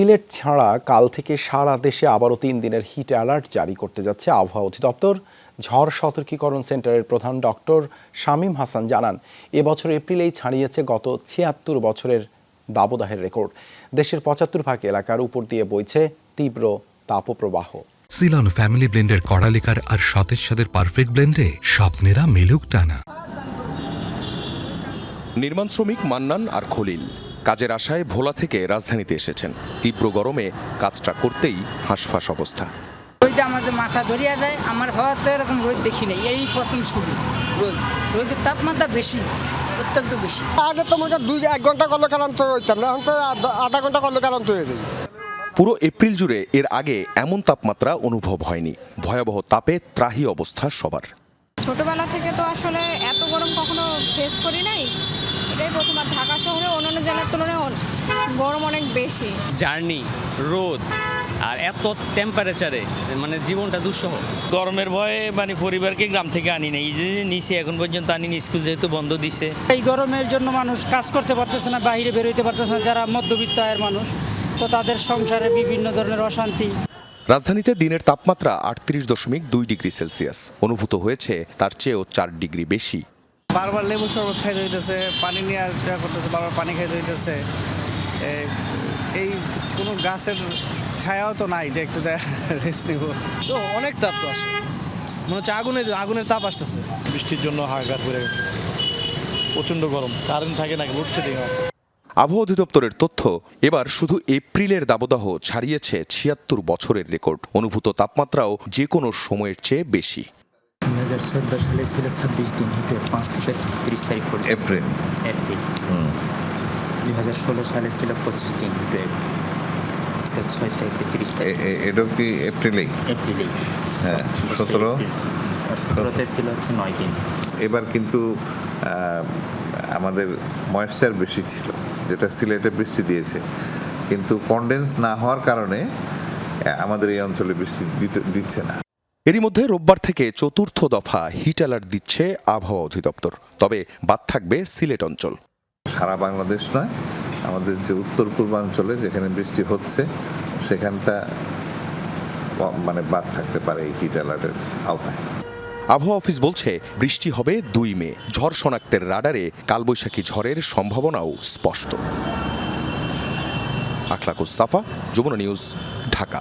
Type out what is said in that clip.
সিলেট ছাড়া কাল থেকে সারা দেশে আবারও ৩ দিনের হিট অ্যালার্ট জারি করতে যাচ্ছে আবহাওয়া অধিদপ্তর। ঝড় সতর্কীকরণ সেন্টারের প্রধান ডক্টর শামীম হাসান জানান, এবছর এপ্রিলেই ছাড়িয়েছে গত ৭৬ বছরের দাবদাহের রেকর্ড। দেশের ৭৫ ভাগ এলাকার উপর দিয়ে বইছে তীব্র তাপপ্রবাহ। সিলন ফ্যামিলি ব্লেন্ডের কড়ালিকার আর সতেজ স্বাদের পারফেক্ট ব্লেন্ডে স্বপ্নেরা মিলুক টানা। নির্মাণ শ্রমিক মান্নান আর খলিল কাজের আশায় ভোলা থেকে রাজধানীতে এসেছেন। তীব্র গরমে কাজটা করতেই হাঁসফাঁস অবস্থা। রোদে আমাদের মাথা ধরিয়া যায়। আমার হওয়া তো এরকম রোদ দেখি নাই, এই প্রথম শুরু রোদের তাপমাত্রা বেশি, অত্যন্ত বেশি। আগে তো মনে 1 ঘন্টা করলে কালান্ত হইতাম না, এখন তো আধা ঘন্টা করলে কালান্ত হয়ে যায়। পুরো এপ্রিল জুড়ে এর আগে এমন তাপমাত্রা অনুভব হয়নি। ভয়াবহ তাপে ত্রাহি অবস্থা সবার। ছোটবেলা থেকে তো আসলে এত গরম কখনো ফেস করি নাই, এটাই প্রথম। আর ঢাকা শহরে অন্যান্য জেলার তুলনায় গরম অনেক বেশি। জার্নি, রোদ আর এত টেম্পারেচারে মানে জীবনটা দুঃসহ। গরমের ভয়ে মানে পরিবারকে গ্রাম থেকে আনি নাই, যে নিচে এখন পর্যন্ত আনি, স্কুল যেহেতু বন্ধ দিছে। এই গরমের জন্য মানুষ কাজ করতে পারতেছে না, বাইরে বেরোতে পারতেছে না। যারা মধ্যবিত্ত আয়ের মানুষ, তো তাদের সংসারে বিভিন্ন ধরনের অশান্তি। রাজধানীতে দিনের তাপমাত্রা ৩৮.২ ডিগ্রি সেলসিয়াস অনুভূত হয়েছে, তার চেয়েও ৪ ডিগ্রি বেশি। বারবার লেবু শরবত খাইতে হইতেছে, পানি নিয়ে করতেছে, বারবার পানি খাইতে হইতেছে। এই কোনো গাছের ছায়াও তো নাই যে একটু রেস্ট নিব। তো অনেক তাপ তো আসে, মনে হচ্ছে আগুনের তাপ আসতেছে। বৃষ্টির জন্য হাহাকার পড়ে গেছে, প্রচণ্ড গরম, কারেন্ট থাকে না, লোডশেডিং আছে। আবহাওয়া অধিদপ্তরের তথ্য, এবার শুধু এপ্রিলের দাবদাহ ছাড়িয়েছে ৭৬ বছরের রেকর্ড। অনুভূত তাপমাত্রাও যে কোনো সময়ের চেয়ে বেশি। 2014 সালে ছিল 26 দিন হিটে, 5 থেকে 30 তারিখ পর্যন্ত এপ্রিল। 2016 সালে ছিল 25 দিন হিটে, 6 থেকে 30 তারিখ। এটা কি এপ্রিলেই? হ্যাঁ, 17তে ছিল হচ্ছে 9 দিন। এবার কিন্তু আমাদের ময়েশ্চার বেশি ছিল, যেটা সিলেটে বৃষ্টি দিয়েছে, কিন্তু কনডেন্স না হওয়ার কারণে আমাদের এই অঞ্চলে বৃষ্টি দিচ্ছে না। এরই মধ্যে রোববার থেকে ৪র্থ দফা হিট অ্যালার্ট দিচ্ছে আবহাওয়া অধিদপ্তর। তবে বাদ থাকবে সিলেট অঞ্চল। সারা বাংলাদেশ নয়, আমাদের যে উত্তর পূর্বাঞ্চলে যেখানে বৃষ্টি হচ্ছে সেখানটা মানে বাদ থাকতে পারে এই হিট অ্যালার্টের আওতায়। আবহাওয়া অফিস বলছে বৃষ্টি হবে ২ মে। ঝড় শনাক্তের রাডারে কালবৈশাখী ঝড়ের সম্ভাবনাও স্পষ্ট। আখলাকুস সাফা, যমুনা নিউজ, ঢাকা।